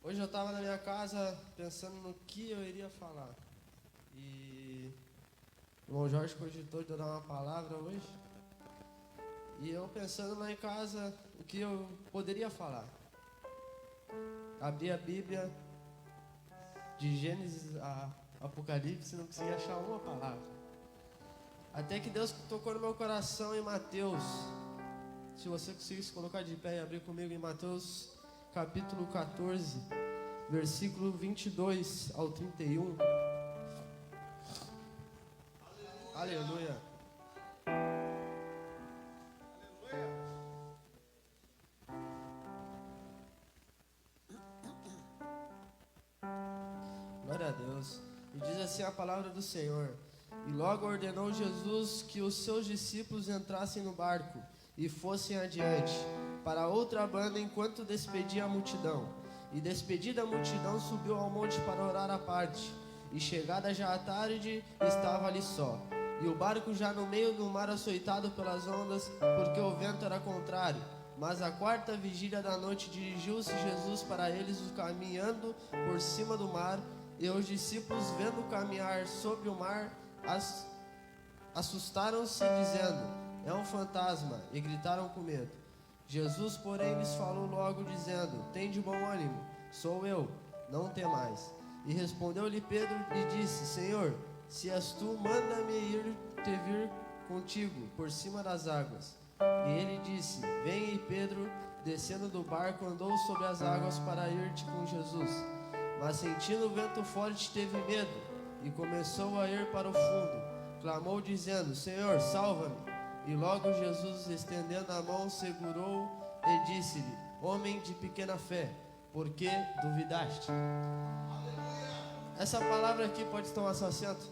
Hoje eu estava na minha casa pensando no que eu iria falar. E o irmão Jorge cogitou de eu dar uma palavra hoje. E eu pensando lá em casa o que eu poderia falar. Abri a Bíblia de Gênesis a Apocalipse e não consegui achar uma palavra. Até que Deus tocou no meu coração em Mateus. Se você conseguir se colocar de pé e abrir comigo em Mateus capítulo 14, versículo 22 ao 31. Aleluia. Glória a Deus. E diz assim a palavra do Senhor: E logo ordenou Jesus que os seus discípulos entrassem no barco e fossem adiante para outra banda enquanto despedia a multidão. E despedida a multidão, subiu ao monte para orar à parte. E chegada já a tarde, estava ali só. E o barco já no meio do mar, açoitado pelas ondas, porque o vento era contrário. Mas à quarta vigília da noite dirigiu-se Jesus para eles, caminhando por cima do mar. E os discípulos, vendo caminhar sobre o mar, assustaram-se, dizendo: é um fantasma, e gritaram com medo. Jesus, porém, lhes falou logo, dizendo: tende bom ânimo, sou eu, não temais. E respondeu-lhe Pedro e disse: Senhor, se és tu, manda-me ir te vir contigo por cima das águas. E ele disse: vem. E Pedro, descendo do barco, andou sobre as águas para ir-te com Jesus. Mas sentindo o vento forte, teve medo e começou a ir para o fundo. Clamou dizendo: Senhor, salva-me. E logo Jesus, estendendo a mão, segurou e disse-lhe: homem de pequena fé, por que duvidaste? Essa palavra aqui, pode tomar seu assento.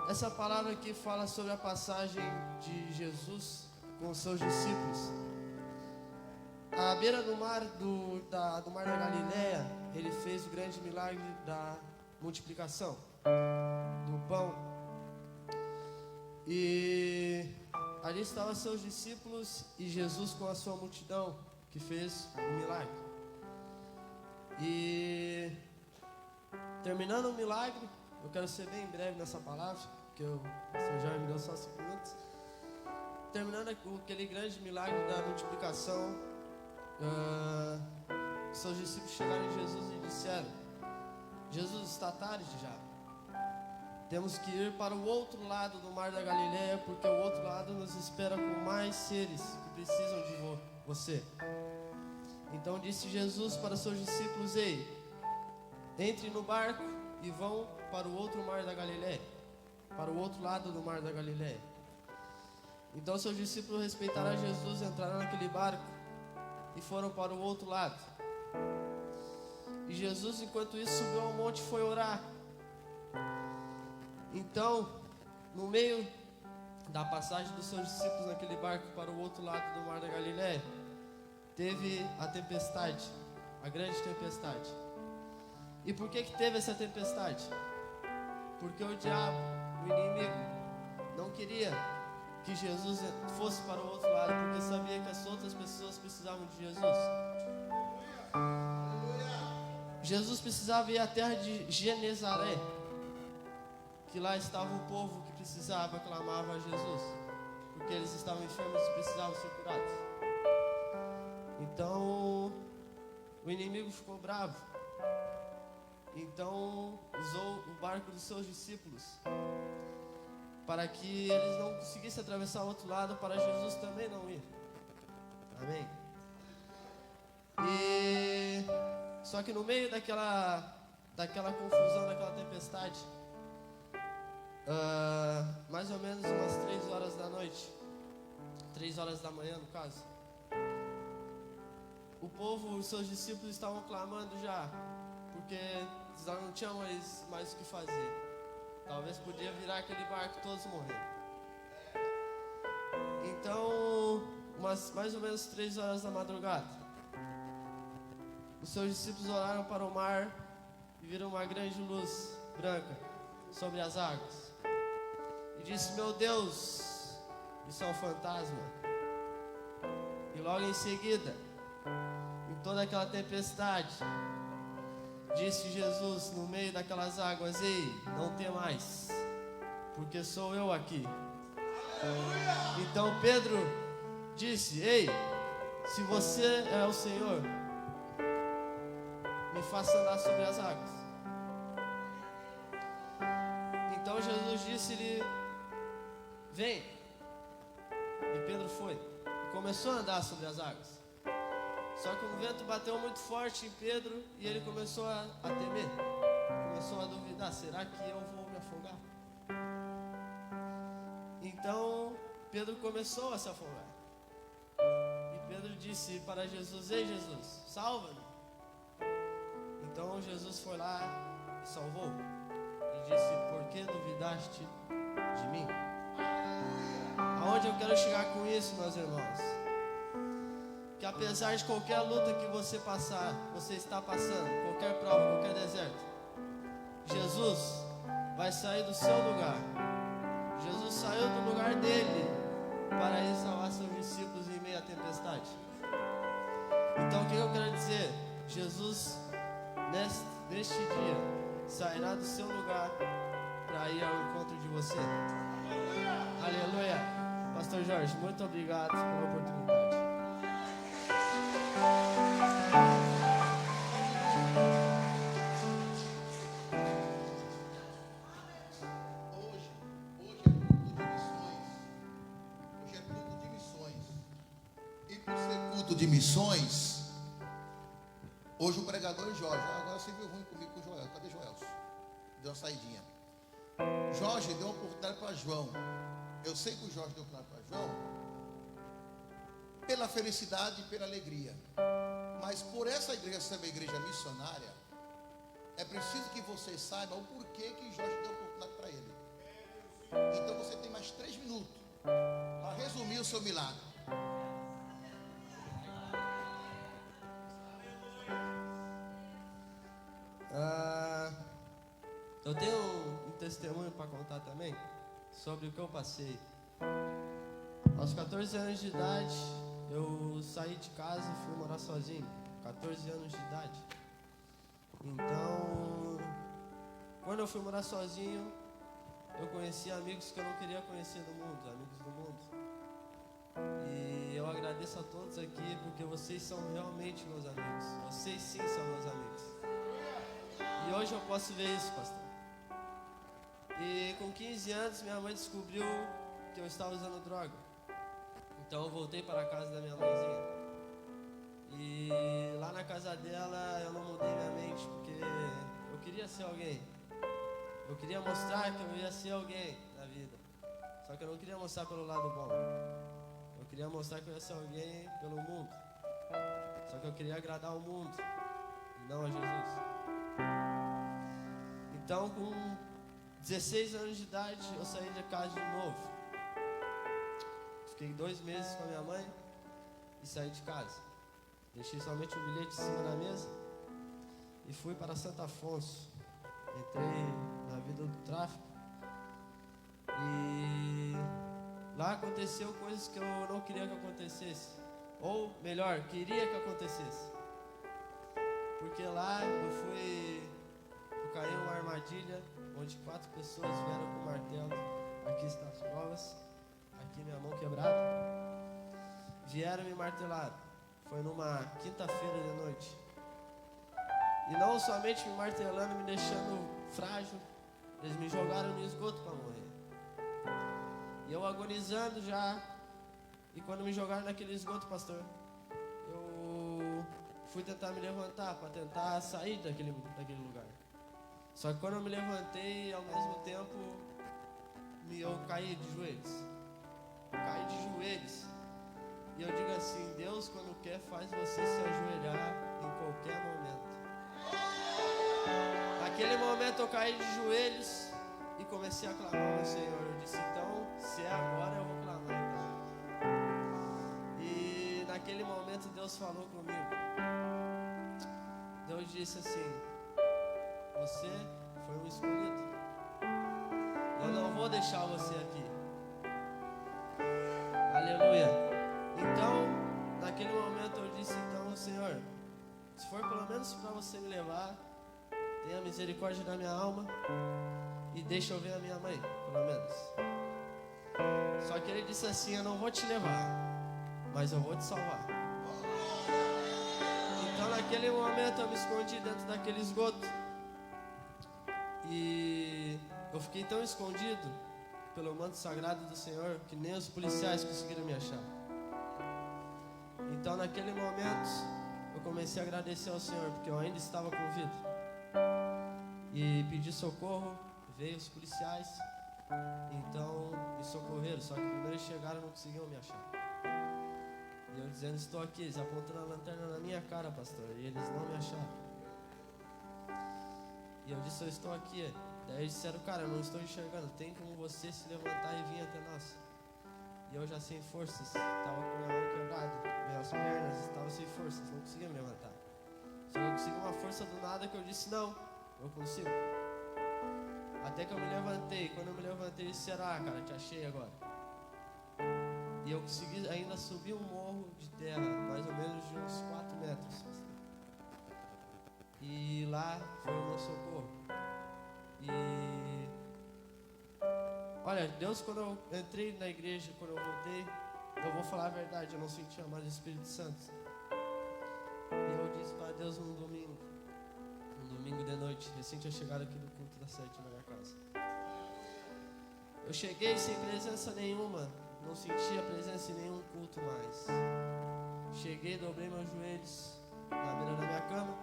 Essa palavra aqui fala sobre a passagem de Jesus com os seus discípulos. À beira do mar do mar da Galileia, ele fez o grande milagre da multiplicação do pão. E ali estavam seus discípulos e Jesus com a sua multidão, que fez o milagre. E terminando o milagre, eu quero ser bem breve nessa palavra, porque o Senhor já me deu só 5 minutos. Terminando aquele grande milagre da multiplicação, seus discípulos chegaram em Jesus e disseram: Jesus, está tarde já. Temos que ir para o outro lado do mar da Galileia, porque o outro lado nos espera com mais seres que precisam de você. Então disse Jesus para seus discípulos: ei, entre no barco e vão para o outro mar da Galileia, para o outro lado do mar da Galileia. Então seus discípulos respeitaram a Jesus, entraram naquele barco e foram para o outro lado. E Jesus, enquanto isso, subiu ao monte e foi orar. Então, no meio da passagem dos seus discípulos naquele barco para o outro lado do mar da Galileia, teve a tempestade, a grande tempestade. E por que teve essa tempestade? Porque o diabo, o inimigo, não queria que Jesus fosse para o outro lado, porque sabia que as outras pessoas precisavam de Jesus. Jesus precisava ir à terra de Genezaré, que lá estava o povo que precisava, clamava a Jesus, porque eles estavam enfermos e precisavam ser curados. Então o inimigo ficou bravo. Então usou o barco dos seus discípulos para que eles não conseguissem atravessar o outro lado, para Jesus também não ir. Amém? E só que no meio daquela confusão, daquela tempestade, mais ou menos umas 3 horas da noite, 3 horas da manhã no caso, o povo, os seus discípulos estavam clamando já, porque já não tinham mais o que fazer. Talvez podia virar aquele barco, todos morrer. Então, mais ou menos 3 horas da madrugada, os seus discípulos olharam para o mar e viram uma grande luz branca sobre as águas. E disse: meu Deus, isso é um fantasma. E logo em seguida, em toda aquela tempestade, disse Jesus no meio daquelas águas: ei, não temais, porque sou eu aqui. Então Pedro disse: ei, se você é o Senhor, me faça andar sobre as águas. Então Jesus disse-lhe: vem. E Pedro foi e começou a andar sobre as águas. Só que o vento bateu muito forte em Pedro e ele começou a temer. Começou a duvidar: será que eu vou me afogar? Então Pedro começou a se afogar. E Pedro disse para Jesus: ei, Jesus, salva-me. Então Jesus foi lá e salvou. E disse: por que duvidaste de mim? Aonde eu quero chegar com isso, meus irmãos? Que apesar de qualquer luta que você passar, você está passando, qualquer prova, qualquer deserto, Jesus vai sair do seu lugar. Jesus saiu do lugar dele para ir salvar seus discípulos em meio à tempestade. Então o que eu quero dizer? Jesus neste dia sairá do seu lugar para ir ao encontro de você. Aleluia. Pastor Jorge, muito obrigado pela oportunidade. De missões, hoje o pregador é Jorge. Agora você viu ruim comigo com o Joel. Cadê Joel? Deu uma saidinha. Jorge deu uma oportunidade para João. Eu sei que o Jorge deu oportunidade para João pela felicidade e pela alegria, mas por essa igreja ser uma igreja missionária, é preciso que você saiba o porquê que Jorge deu oportunidade para ele. Então você tem mais 3 minutos para resumir o seu milagre. Eu tenho um testemunho para contar também sobre o que eu passei. Aos 14 anos de idade, eu saí de casa e fui morar sozinho. 14 anos de idade. Então, quando eu fui morar sozinho, eu conheci amigos que eu não queria conhecer do mundo, amigos do mundo. E eu agradeço a todos aqui, porque vocês são realmente meus amigos. Vocês sim são meus amigos. E hoje eu posso ver isso, pastor. E com 15 anos, minha mãe descobriu que eu estava usando droga. Então eu voltei para a casa da minha mãezinha. E lá na casa dela, eu não mudei minha mente, porque eu queria ser alguém. Eu queria mostrar que eu ia ser alguém na vida. Só que eu não queria mostrar pelo lado bom. Eu queria mostrar que eu ia ser alguém pelo mundo. Só que eu queria agradar o mundo, e não a Jesus. Então, com 16 anos de idade, eu saí de casa de novo. Fiquei 2 meses com a minha mãe e saí de casa. Deixei somente um bilhete em cima da mesa e fui para Santo Afonso. Entrei na vida do tráfico e lá aconteceu coisas que eu não queria que acontecesse. Ou melhor, queria que acontecesse. Porque lá eu caí em uma armadilha onde 4 pessoas vieram com martelo. Aqui estão as provas. Aqui minha mão quebrada. Vieram me martelar. Foi numa quinta-feira de noite. E não somente me martelando, me deixando frágil, eles me jogaram no esgoto para morrer. E eu agonizando já. E quando me jogaram naquele esgoto, pastor, eu fui tentar me levantar para tentar sair daquele lugar. Só que quando eu me levantei, ao mesmo tempo, eu caí de joelhos. Caí de joelhos. E eu digo assim: Deus, quando quer, faz você se ajoelhar em qualquer momento. Naquele momento eu caí de joelhos e comecei a clamar ao Senhor. Eu disse: então, se é agora, eu vou clamar então. E naquele momento Deus falou comigo. Deus disse assim: você foi um escolhido. Eu não vou deixar você aqui. Aleluia. Então, naquele momento eu disse: então, Senhor, se for pelo menos para você me levar, tenha misericórdia da minha alma e deixa eu ver a minha mãe, pelo menos. Só que ele disse assim: eu não vou te levar, mas eu vou te salvar. Então naquele momento eu me escondi dentro daquele esgoto. E eu fiquei tão escondido pelo manto sagrado do Senhor que nem os policiais conseguiram me achar. Então naquele momento eu comecei a agradecer ao Senhor, porque eu ainda estava com vida. E pedi socorro, veio os policiais, então me socorreram, só que primeiro eles chegaram e não conseguiam me achar. E eu dizendo: estou aqui, eles apontando a lanterna na minha cara, pastor, e eles não me acharam. E eu disse: eu estou aqui. Daí eles disseram: cara, eu não estou enxergando, tem como você se levantar e vir até nós. E eu já sem forças, estava com a mão quebrada, minhas pernas estavam sem forças, não conseguia me levantar. Só que eu consegui uma força do nada que eu disse: não, eu consigo. Até que eu me levantei. Quando eu me levantei, eu disse: será, cara, te achei agora. E eu consegui ainda subir um morro de terra, mais ou menos de uns 4 metros. E lá foi o meu socorro. E olha, Deus, quando eu entrei na igreja, quando eu voltei, eu vou falar a verdade, eu não sentia mais o Espírito Santo. E eu disse para Deus num domingo de noite, recém tinha chegado aqui no culto das 7 na minha casa. Eu cheguei sem presença nenhuma, não sentia presença em nenhum culto mais. Cheguei, dobrei meus joelhos na beira da minha cama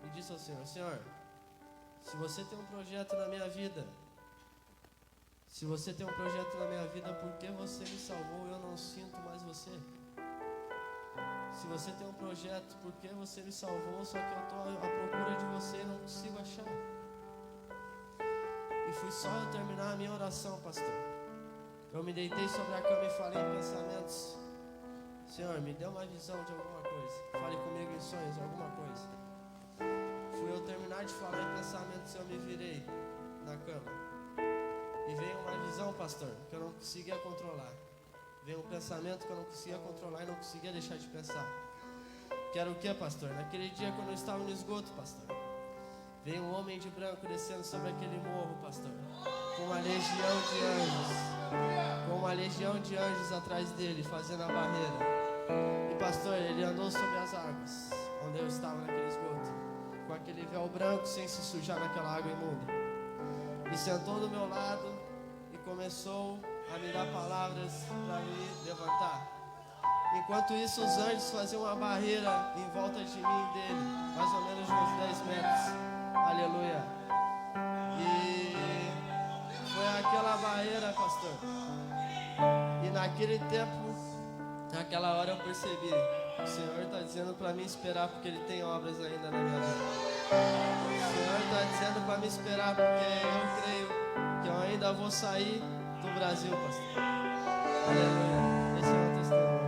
e disse ao Senhor: Senhor, se você tem um projeto na minha vida, por que você me salvou e eu não sinto mais você? Se você tem um projeto, por que você me salvou, só que eu estou à procura de você e não consigo achar? E fui só eu terminar a minha oração, pastor. Eu me deitei sobre a cama e falei em pensamentos: Senhor, me dê uma visão de alguma coisa. Fale comigo em sonhos, alguma coisa. Fui eu terminar de falar em pensamentos, eu me virei na cama. E veio uma visão, pastor, que eu não conseguia controlar. Veio um pensamento que eu não conseguia controlar e não conseguia deixar de pensar. Que era o que, pastor? Naquele dia quando eu estava no esgoto, pastor, veio um homem de branco descendo sobre aquele morro, pastor, com uma legião de anjos atrás dele, fazendo a barreira. E pastor, ele andou sobre as águas, onde eu estava naquele esgoto, com aquele véu branco, sem se sujar naquela água imunda. E sentou do meu lado e começou a me dar palavras para me levantar. Enquanto isso, os anjos faziam uma barreira em volta de mim e dele, mais ou menos de uns 10 metros. Aleluia. E foi aquela barreira, pastor. E naquele tempo, naquela hora eu percebi: o Senhor está dizendo para mim esperar, porque Ele tem obras ainda na minha vida. O Senhor está dizendo para me esperar, porque eu creio que eu ainda vou sair do Brasil, pastor. Aleluia. Esse é o testemunho.